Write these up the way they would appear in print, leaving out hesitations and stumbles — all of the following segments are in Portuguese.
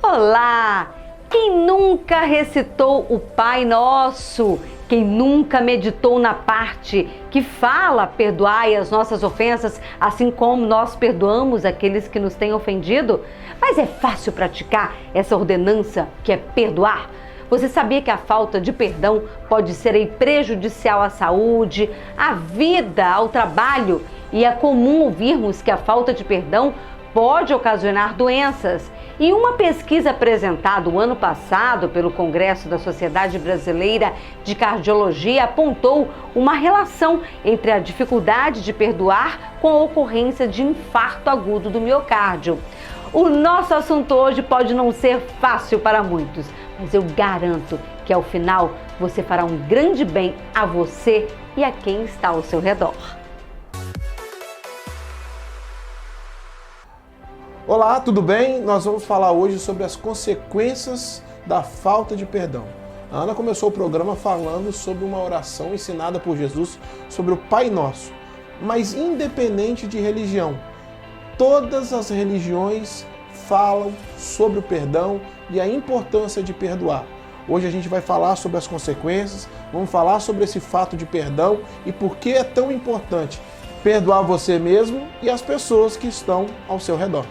Olá! Quem nunca recitou o Pai Nosso? Quem nunca meditou na parte que fala perdoai as nossas ofensas, assim como nós perdoamos aqueles que nos têm ofendido? Mas é fácil praticar essa ordenança que é perdoar? Você sabia que a falta de perdão pode ser prejudicial à saúde, à vida, ao trabalho? E é comum ouvirmos que a falta de perdão pode ocasionar doenças. E uma pesquisa apresentada o ano passado pelo Congresso da Sociedade Brasileira de Cardiologia apontou uma relação entre a dificuldade de perdoar com a ocorrência de infarto agudo do miocárdio. O nosso assunto hoje pode não ser fácil para muitos, mas eu garanto que ao final você fará um grande bem a você e a quem está ao seu redor. Olá, tudo bem? Nós vamos falar hoje sobre as consequências da falta de perdão. A Ana começou o programa falando sobre uma oração ensinada por Jesus sobre o Pai Nosso. Mas independente de religião, todas as religiões falam sobre o perdão e a importância de perdoar. Hoje a gente vai falar sobre as consequências, vamos falar sobre esse fato de perdão e por que é tão importante perdoar você mesmo e as pessoas que estão ao seu redor.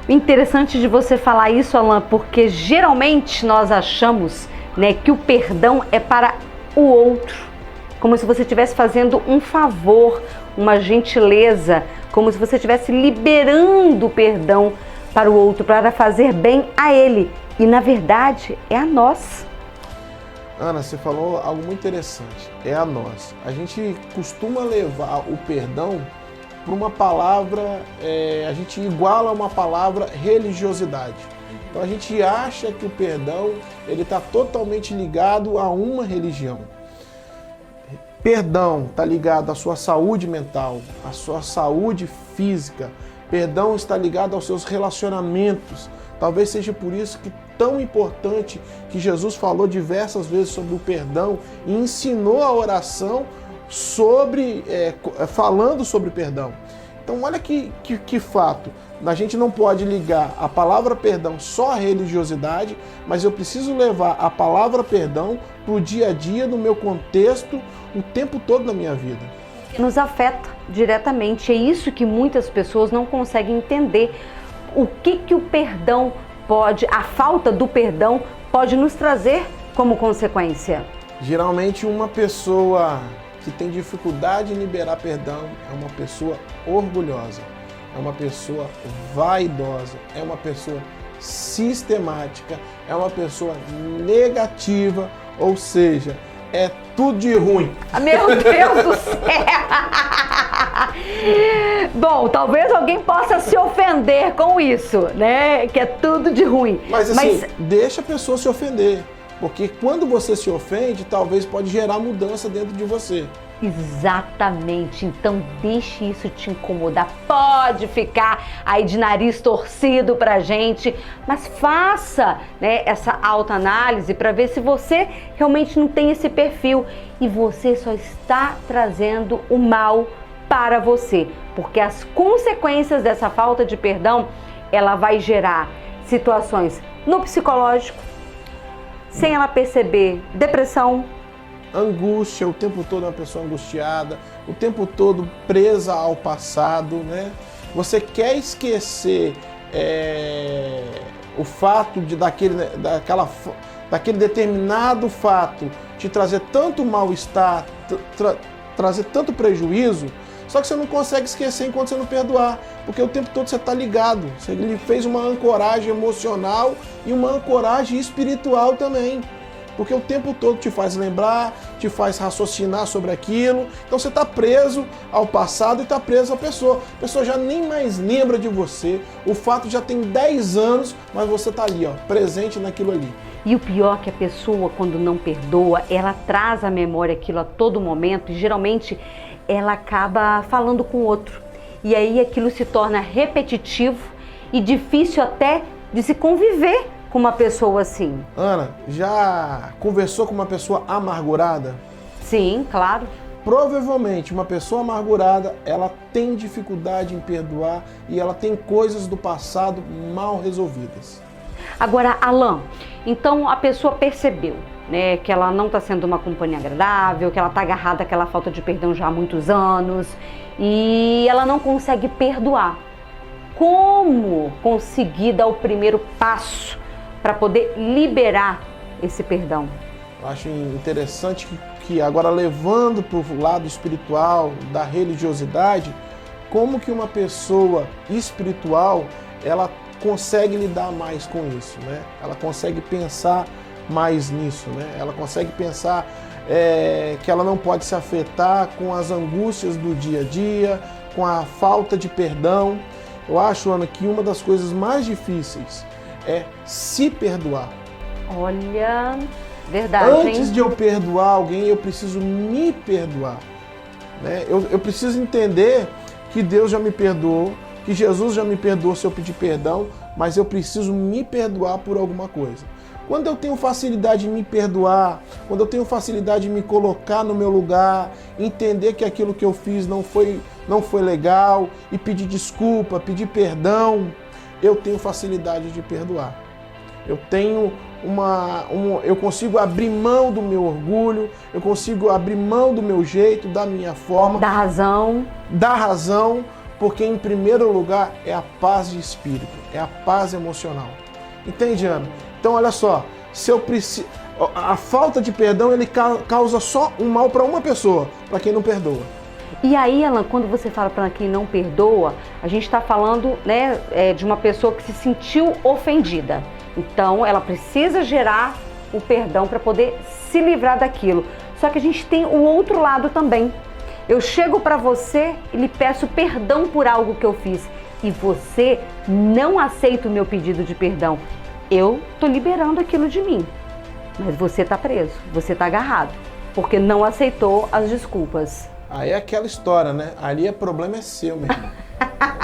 O interessante de você falar isso, Alan, porque geralmente nós achamos, que o perdão é para o outro, como se você estivesse fazendo um favor, uma gentileza, como se você estivesse liberando o perdão para o outro, para fazer bem a ele. E na verdade é a nós. Ana, você falou algo muito interessante, é a nós. A gente costuma levar o perdão para uma palavra, a gente iguala uma palavra religiosidade. Então a gente acha que o perdão ele está totalmente ligado a uma religião. Perdão está ligado à sua saúde mental, à sua saúde física. Perdão está ligado aos seus relacionamentos. Talvez seja por isso que tão importante que Jesus falou diversas vezes sobre o perdão e ensinou a oração falando sobre perdão. Então olha que fato, a gente não pode ligar a palavra perdão só à religiosidade, mas eu preciso levar a palavra perdão para o dia a dia, no meu contexto, o tempo todo na minha vida. Nos afeta diretamente, é isso que muitas pessoas não conseguem entender. O que o perdão pode, a falta do perdão pode nos trazer como consequência? Geralmente uma pessoa que tem dificuldade em liberar perdão é uma pessoa orgulhosa, é uma pessoa vaidosa, é uma pessoa sistemática, é uma pessoa negativa, ou seja, é tudo de ruim. Meu Deus do céu! Bom, talvez alguém possa se ofender com isso, que é tudo de ruim. Mas assim, deixa a pessoa se ofender. Porque quando você se ofende, talvez pode gerar mudança dentro de você. Exatamente, então deixe isso te incomodar, pode ficar aí de nariz torcido pra gente, mas faça essa autoanálise para ver se você realmente não tem esse perfil e você só está trazendo o mal para você, porque as consequências dessa falta de perdão, ela vai gerar situações no psicológico, sem ela perceber, depressão, angústia, o tempo todo uma pessoa angustiada, o tempo todo presa ao passado, Você quer esquecer o fato daquele determinado fato te trazer tanto mal-estar, trazer tanto prejuízo, só que você não consegue esquecer enquanto você não perdoar, porque o tempo todo você está ligado. Você lhe fez uma ancoragem emocional e uma ancoragem espiritual também. Porque o tempo todo te faz lembrar, te faz raciocinar sobre aquilo. Então você está preso ao passado e está preso à pessoa. A pessoa já nem mais lembra de você. O fato já tem 10 anos, mas você está ali, presente naquilo ali. E o pior é que a pessoa, quando não perdoa, ela traz à memória aquilo a todo momento e geralmente ela acaba falando com o outro. E aí aquilo se torna repetitivo e difícil até de se conviver com uma pessoa assim. Ana, já conversou com uma pessoa amargurada? Sim, claro. Provavelmente uma pessoa amargurada, ela tem dificuldade em perdoar e ela tem coisas do passado mal resolvidas. Agora, Alan, então a pessoa percebeu, né, que ela não está sendo uma companhia agradável, que ela está agarrada àquela falta de perdão já há muitos anos e ela não consegue perdoar. Como conseguir dar o primeiro passo para poder liberar esse perdão? Eu acho interessante que agora, levando para o lado espiritual, da religiosidade, como que uma pessoa espiritual, ela consegue lidar mais com isso, né? Ela consegue pensar mais nisso, né? Ela consegue pensar que ela não pode se afetar com as angústias do dia a dia, com a falta de perdão. Eu acho, Ana, que uma das coisas mais difíceis é se perdoar. Olha, verdade, Antes hein? de eu perdoar alguém, eu preciso me perdoar, né? Eu preciso entender que Deus já me perdoou, que Jesus já me perdoou se eu pedir perdão, mas eu preciso me perdoar por alguma coisa. Quando eu tenho facilidade de me perdoar, quando eu tenho facilidade de me colocar no meu lugar, entender que aquilo que eu fiz não foi legal e pedir desculpa, pedir perdão, eu tenho facilidade de perdoar. Eu tenho eu consigo abrir mão do meu orgulho, eu consigo abrir mão do meu jeito, da minha forma. Da razão, porque em primeiro lugar é a paz de espírito, é a paz emocional. Entende, Ana? Então olha só, se eu preciso, a falta de perdão ele causa só um mal para uma pessoa, para quem não perdoa. E aí, Alan, quando você fala para quem não perdoa, a gente está falando, né, de uma pessoa que se sentiu ofendida. Então, ela precisa gerar o perdão para poder se livrar daquilo. Só que a gente tem o outro lado também. Eu chego para você e lhe peço perdão por algo que eu fiz e você não aceita o meu pedido de perdão. Eu tô liberando aquilo de mim, mas você tá preso, você tá agarrado, porque não aceitou as desculpas. Aí é aquela história, né? Ali o problema é seu, meu irmão.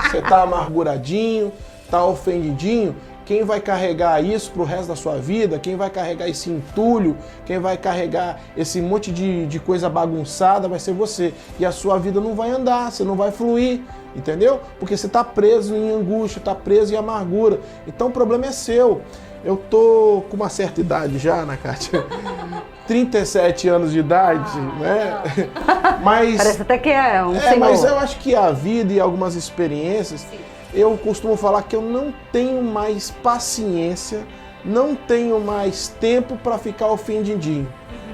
Você tá amarguradinho, tá ofendidinho. Quem vai carregar isso pro resto da sua vida, quem vai carregar esse entulho, quem vai carregar esse monte de coisa bagunçada vai ser você. E a sua vida não vai andar, você não vai fluir, entendeu? Porque você tá preso em angústia, tá preso em amargura. Então o problema é seu. Eu tô com uma certa idade já, Ana Kátia. 37 anos de idade, né? Mas, parece até que é um senhor. Mas eu acho que a vida e algumas experiências... Sim. Eu costumo falar que eu não tenho mais paciência, não tenho mais tempo para ficar ofendidinho.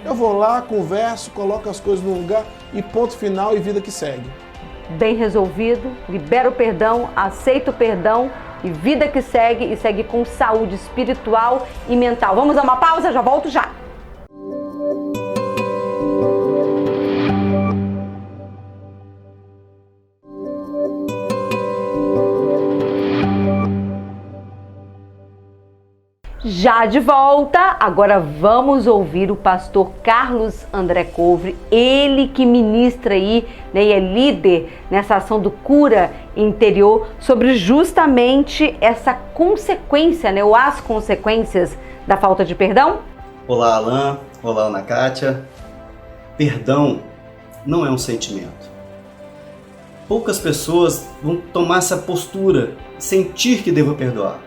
Eu vou lá, converso, coloco as coisas no lugar e ponto final e vida que segue. Bem resolvido, libera o perdão, aceita o perdão e vida que segue e segue com saúde espiritual e mental. Vamos a uma pausa? Já volto já! Já de volta, agora vamos ouvir o pastor Carlos André Covre, ele que ministra aí, né, e é líder nessa ação do cura interior, sobre justamente essa consequência, né, ou as consequências da falta de perdão. Olá, Alan. Olá, Ana Kátia. Perdão não é um sentimento. Poucas pessoas vão tomar essa postura, sentir que devo perdoar.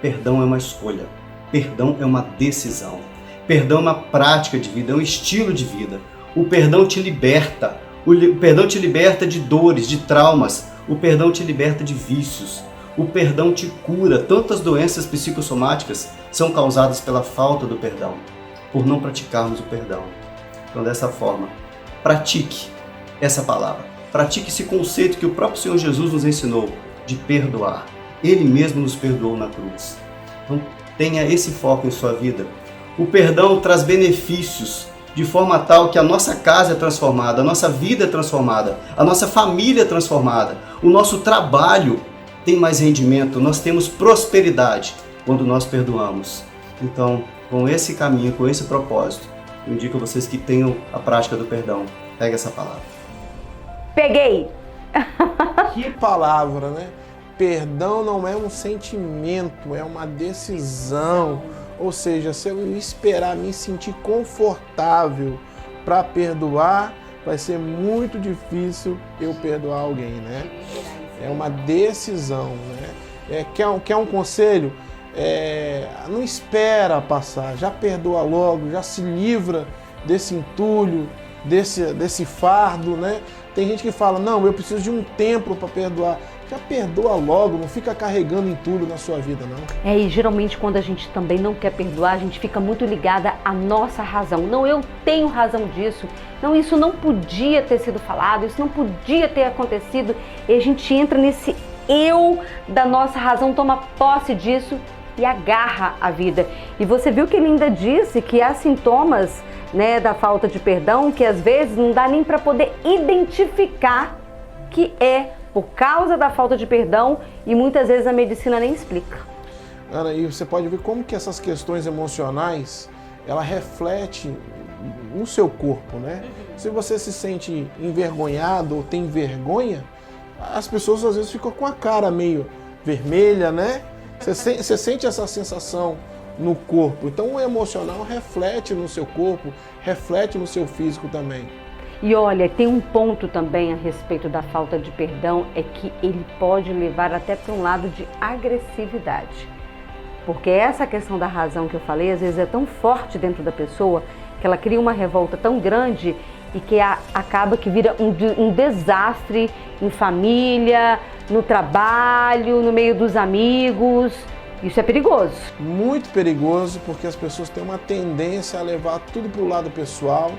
Perdão é uma escolha. Perdão é uma decisão. Perdão é uma prática de vida, é um estilo de vida. O perdão te liberta. O perdão te liberta de dores, de traumas. O perdão te liberta de vícios. O perdão te cura. Tantas doenças psicossomáticas são causadas pela falta do perdão, por não praticarmos o perdão. Então, dessa forma, pratique essa palavra. Pratique esse conceito que o próprio Senhor Jesus nos ensinou, de perdoar. Ele mesmo nos perdoou na cruz. Então, tenha esse foco em sua vida. O perdão traz benefícios de forma tal que a nossa casa é transformada, a nossa vida é transformada, a nossa família é transformada, o nosso trabalho tem mais rendimento, nós temos prosperidade quando nós perdoamos. Então, com esse caminho, com esse propósito, eu indico a vocês que tenham a prática do perdão. Pega essa palavra. Peguei! Que palavra, né? Perdão não é um sentimento, é uma decisão. Ou seja, se eu esperar me sentir confortável para perdoar, vai ser muito difícil eu perdoar alguém, né? É uma decisão, né? Quer um conselho? não espera passar, já perdoa logo, já se livra desse entulho, desse fardo, né? Tem gente que fala, não, eu preciso de um tempo para perdoar. Já perdoa logo, não fica carregando entulho na sua vida, não. E geralmente quando a gente também não quer perdoar, a gente fica muito ligada à nossa razão. Não, eu tenho razão disso. Não, isso não podia ter sido falado, isso não podia ter acontecido. E a gente entra nesse eu da nossa razão, toma posse disso e agarra a vida. E você viu que ele ainda disse que há sintomas, né, da falta de perdão, que às vezes não dá nem para poder identificar que é por causa da falta de perdão, e muitas vezes a medicina nem explica. Ana, e você pode ver como que essas questões emocionais, ela reflete no seu corpo, né? Se você se sente envergonhado ou tem vergonha, as pessoas às vezes ficam com a cara meio vermelha, né? Você sente essa sensação no corpo. Então o emocional reflete no seu corpo, reflete no seu físico também. E olha, tem um ponto também a respeito da falta de perdão, é que ele pode levar até para um lado de agressividade. Porque essa questão da razão que eu falei, às vezes é tão forte dentro da pessoa, que ela cria uma revolta tão grande e que acaba que vira um desastre em família, no trabalho, no meio dos amigos. Isso é perigoso. Muito perigoso, porque as pessoas têm uma tendência a levar tudo para o lado pessoal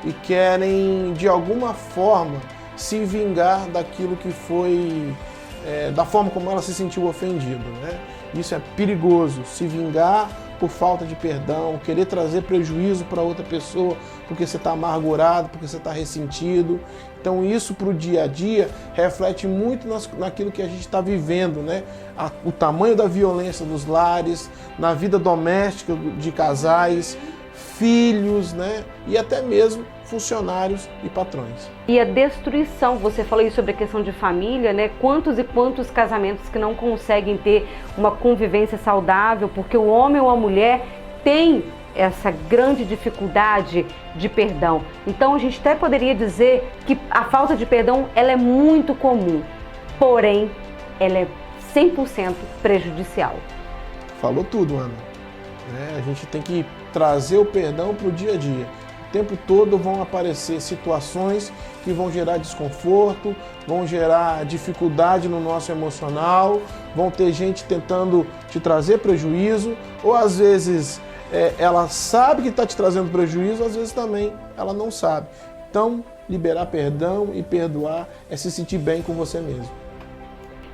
e querem, de alguma forma, se vingar daquilo que foi, da forma como ela se sentiu ofendida, né? Isso é perigoso, se vingar por falta de perdão, querer trazer prejuízo para outra pessoa porque você está amargurado, porque você está ressentido. Então isso para o dia a dia reflete muito naquilo que a gente está vivendo, né? O tamanho da violência nos lares, na vida doméstica de casais, filhos, né? E até mesmo funcionários e patrões. E a destruição, você falou aí sobre a questão de família, né? Quantos e quantos casamentos que não conseguem ter uma convivência saudável porque o homem ou a mulher tem essa grande dificuldade de perdão. Então a gente até poderia dizer que a falta de perdão ela é muito comum, porém ela é 100% prejudicial. Falou tudo, Ana. A gente tem que trazer o perdão para o dia a dia. O tempo todo vão aparecer situações que vão gerar desconforto, vão gerar dificuldade no nosso emocional, vão ter gente tentando te trazer prejuízo, ou às vezes ela sabe que está te trazendo prejuízo, às vezes também ela não sabe. Então, liberar perdão e perdoar é se sentir bem com você mesmo.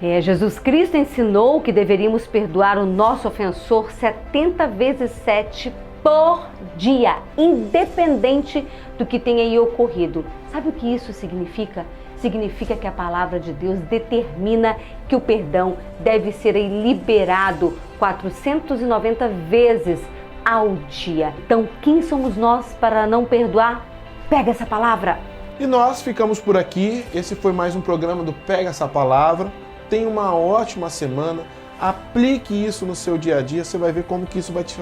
Jesus Cristo ensinou que deveríamos perdoar o nosso ofensor 70 vezes 7 por dia, independente do que tenha aí ocorrido. Sabe o que isso significa? Significa que a palavra de Deus determina que o perdão deve ser liberado 490 vezes ao dia. Então, quem somos nós para não perdoar? Pega essa palavra! E nós ficamos por aqui. Esse foi mais um programa do Pega Essa Palavra. Tenha uma ótima semana. Aplique isso no seu dia a dia. Você vai ver como que isso vai te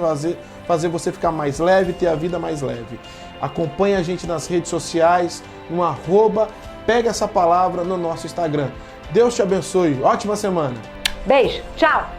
fazer você ficar mais leve, ter a vida mais leve. Acompanhe a gente nas redes sociais, no @Pega Essa Palavra no nosso Instagram. Deus te abençoe. Ótima semana. Beijo. Tchau.